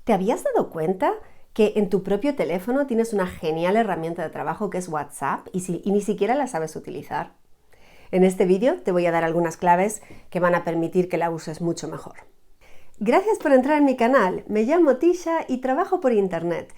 ¿Te habías dado cuenta que en tu propio teléfono tienes una genial herramienta de trabajo que es WhatsApp y ni siquiera la sabes utilizar? En este vídeo te voy a dar algunas claves que van a permitir que la uses mucho mejor. Gracias por entrar en mi canal. Me llamo Tisha y trabajo por internet.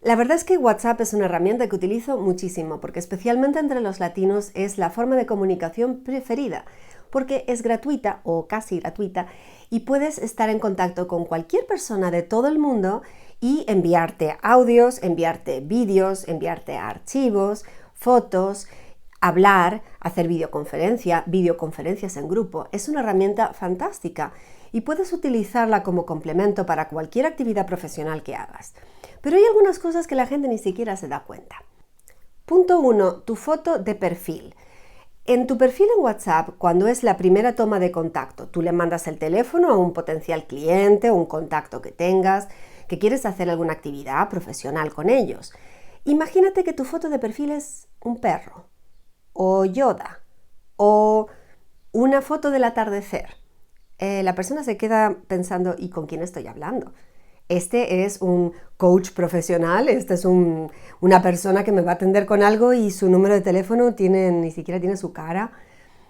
La verdad es que WhatsApp es una herramienta que utilizo muchísimo porque especialmente entre los latinos es la forma de comunicación preferida porque es gratuita o casi gratuita y puedes estar en contacto con cualquier persona de todo el mundo y enviarte audios, enviarte vídeos, enviarte archivos, fotos, hablar, hacer videoconferencias en grupo. Es una herramienta fantástica y puedes utilizarla como complemento para cualquier actividad profesional que hagas. Pero hay algunas cosas que la gente ni siquiera se da cuenta. Punto 1. Tu foto de perfil. En tu perfil en WhatsApp, cuando es la primera toma de contacto, tú le mandas el teléfono a un potencial cliente o un contacto que tengas, que quieres hacer alguna actividad profesional con ellos. Imagínate que tu foto de perfil es un perro, o Yoda, o una foto del atardecer. La persona se queda pensando, ¿y con quién estoy hablando? Este es un coach profesional, este es una persona que me va a atender con algo y su número de teléfono ni siquiera tiene su cara.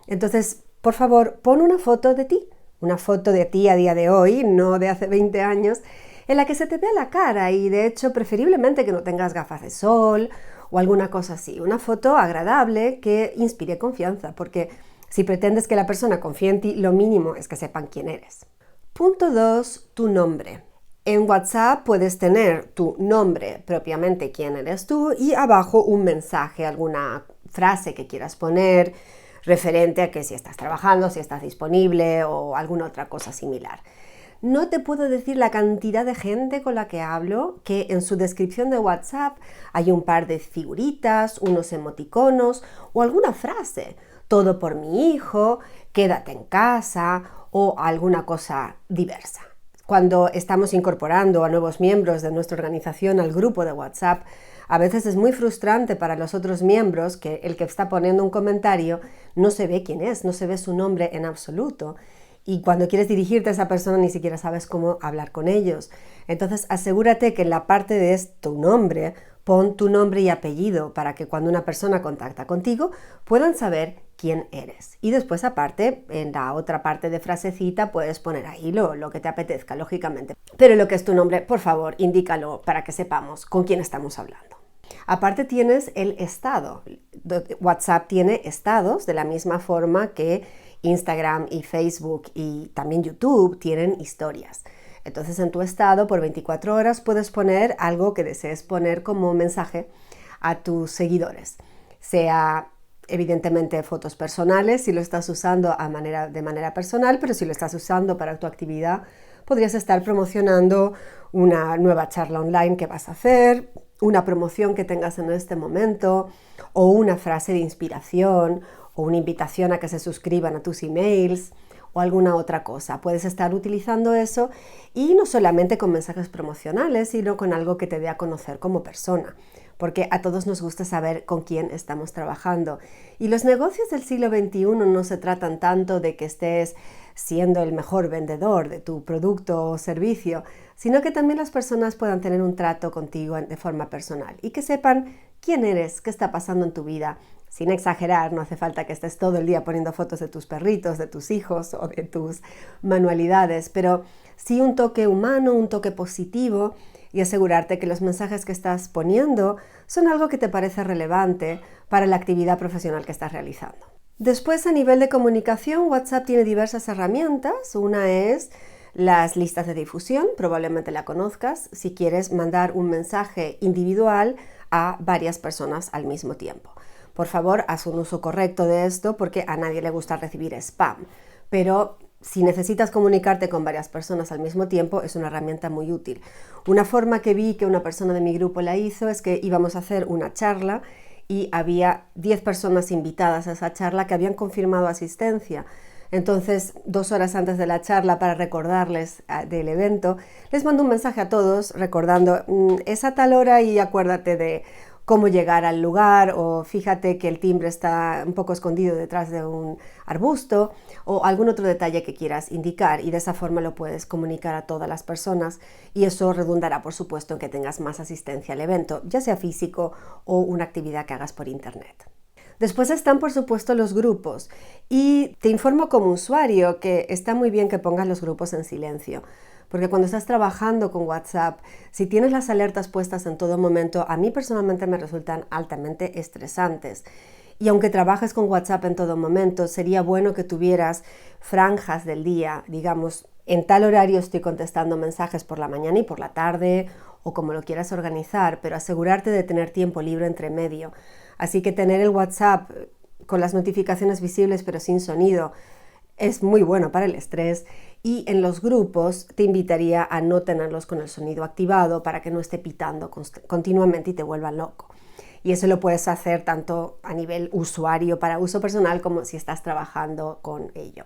Entonces, por favor, pon una foto de ti a día de hoy, no de hace 20 años, en la que se te vea la cara y de hecho preferiblemente que no tengas gafas de sol o alguna cosa así. Una foto agradable que inspire confianza, porque si pretendes que la persona confíe en ti, lo mínimo es que sepan quién eres. Punto 2. Tu nombre. En WhatsApp puedes tener tu nombre, propiamente quién eres tú, y abajo un mensaje, alguna frase que quieras poner, referente a que si estás trabajando, si estás disponible o alguna otra cosa similar. No te puedo decir la cantidad de gente con la que hablo que en su descripción de WhatsApp hay un par de figuritas, unos emoticonos o alguna frase. Todo por mi hijo, quédate en casa o alguna cosa diversa. Cuando estamos incorporando a nuevos miembros de nuestra organización al grupo de WhatsApp, a veces es muy frustrante para los otros miembros que el que está poniendo un comentario no se ve quién es, no se ve su nombre en absoluto. Y cuando quieres dirigirte a esa persona ni siquiera sabes cómo hablar con ellos. Entonces asegúrate que en la parte de tu nombre, pon tu nombre y apellido para que cuando una persona contacta contigo puedan saber quién eres. Y después aparte, en la otra parte de frasecita puedes poner ahí lo que te apetezca, lógicamente. Pero lo que es tu nombre, por favor, indícalo para que sepamos con quién estamos hablando. Aparte tienes el estado. WhatsApp tiene estados de la misma forma que Instagram y Facebook y también YouTube tienen historias. Entonces en tu estado por 24 horas puedes poner algo que desees poner como mensaje a tus seguidores. Sea evidentemente fotos personales si lo estás usando de manera personal, pero si lo estás usando para tu actividad podrías estar promocionando una nueva charla online que vas a hacer, una promoción que tengas en este momento o una frase de inspiración o una invitación a que se suscriban a tus emails o alguna otra cosa. Puedes estar utilizando eso y no solamente con mensajes promocionales, sino con algo que te dé a conocer como persona, porque a todos nos gusta saber con quién estamos trabajando. Y los negocios del siglo XXI no se tratan tanto de que estés siendo el mejor vendedor de tu producto o servicio, sino que también las personas puedan tener un trato contigo de forma personal y que sepan quién eres, qué está pasando en tu vida. Sin exagerar, no hace falta que estés todo el día poniendo fotos de tus perritos, de tus hijos o de tus manualidades, pero sí un toque humano, un toque positivo y asegurarte que los mensajes que estás poniendo son algo que te parece relevante para la actividad profesional que estás realizando. Después, a nivel de comunicación, WhatsApp tiene diversas herramientas. Una es las listas de difusión, probablemente la conozcas, si quieres mandar un mensaje individual a varias personas al mismo tiempo. Por favor, haz un uso correcto de esto porque a nadie le gusta recibir spam, pero si necesitas comunicarte con varias personas al mismo tiempo, es una herramienta muy útil. Una forma que vi que una persona de mi grupo la hizo es que íbamos a hacer una charla y había 10 personas invitadas a esa charla que habían confirmado asistencia. Entonces, 2 horas antes de la charla, para recordarles del evento, les mando un mensaje a todos recordando, es a tal hora y acuérdate de cómo llegar al lugar, o fíjate que el timbre está un poco escondido detrás de un arbusto, o algún otro detalle que quieras indicar, y de esa forma lo puedes comunicar a todas las personas y eso redundará, por supuesto, en que tengas más asistencia al evento, ya sea físico o una actividad que hagas por internet. Después están, por supuesto, los grupos, y te informo como usuario que está muy bien que pongas los grupos en silencio, porque cuando estás trabajando con WhatsApp, si tienes las alertas puestas en todo momento, a mí personalmente me resultan altamente estresantes. Y aunque trabajes con WhatsApp en todo momento, sería bueno que tuvieras franjas del día, digamos, en tal horario estoy contestando mensajes por la mañana y por la tarde, o como lo quieras organizar, pero asegurarte de tener tiempo libre entre medio. Así que tener el WhatsApp con las notificaciones visibles pero sin sonido es muy bueno para el estrés, y en los grupos te invitaría a no tenerlos con el sonido activado para que no esté pitando continuamente y te vuelvan loco. Y eso lo puedes hacer tanto a nivel usuario para uso personal como si estás trabajando con ello.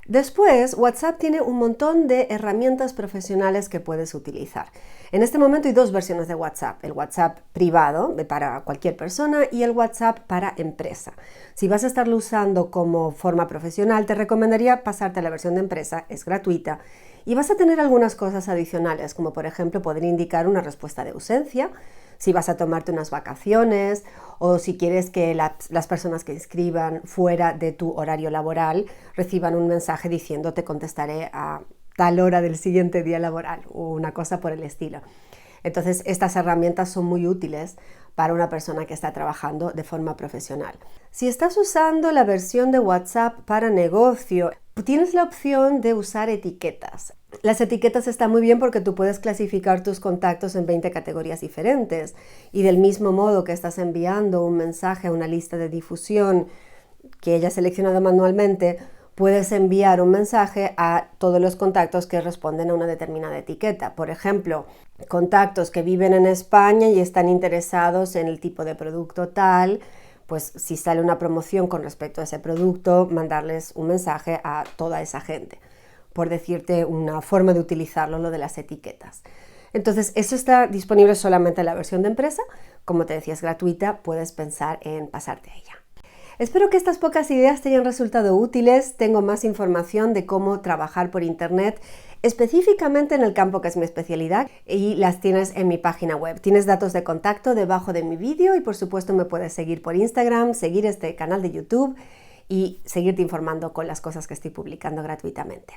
Después, WhatsApp tiene un montón de herramientas profesionales que puedes utilizar. En este momento hay dos versiones de WhatsApp, el WhatsApp privado para cualquier persona y el WhatsApp para empresa. Si vas a estarlo usando como forma profesional, te recomendaría pasarte a la versión de empresa, es gratuita, y vas a tener algunas cosas adicionales, como por ejemplo poder indicar una respuesta de ausencia, si vas a tomarte unas vacaciones o si quieres que las personas que escriban fuera de tu horario laboral reciban un mensaje diciendo te contestaré a tal hora del siguiente día laboral o una cosa por el estilo. Entonces, estas herramientas son muy útiles para una persona que está trabajando de forma profesional. Si estás usando la versión de WhatsApp para negocio, tienes la opción de usar etiquetas. Las etiquetas están muy bien porque tú puedes clasificar tus contactos en 20 categorías diferentes, y del mismo modo que estás enviando un mensaje a una lista de difusión que ella ha seleccionado manualmente, puedes enviar un mensaje a todos los contactos que responden a una determinada etiqueta. Por ejemplo, contactos que viven en España y están interesados en el tipo de producto tal, pues si sale una promoción con respecto a ese producto, mandarles un mensaje a toda esa gente, por decirte una forma de utilizarlo, lo de las etiquetas. Entonces, eso está disponible solamente en la versión de empresa. Como te decía, es gratuita, puedes pensar en pasarte a ella. Espero que estas pocas ideas te hayan resultado útiles. Tengo más información de cómo trabajar por internet, específicamente en el campo que es mi especialidad, y las tienes en mi página web. Tienes datos de contacto debajo de mi vídeo y por supuesto me puedes seguir por Instagram, seguir este canal de YouTube y seguirte informando con las cosas que estoy publicando gratuitamente.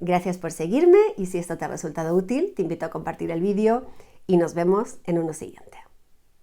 Gracias por seguirme, y si esto te ha resultado útil, te invito a compartir el vídeo y nos vemos en uno siguiente.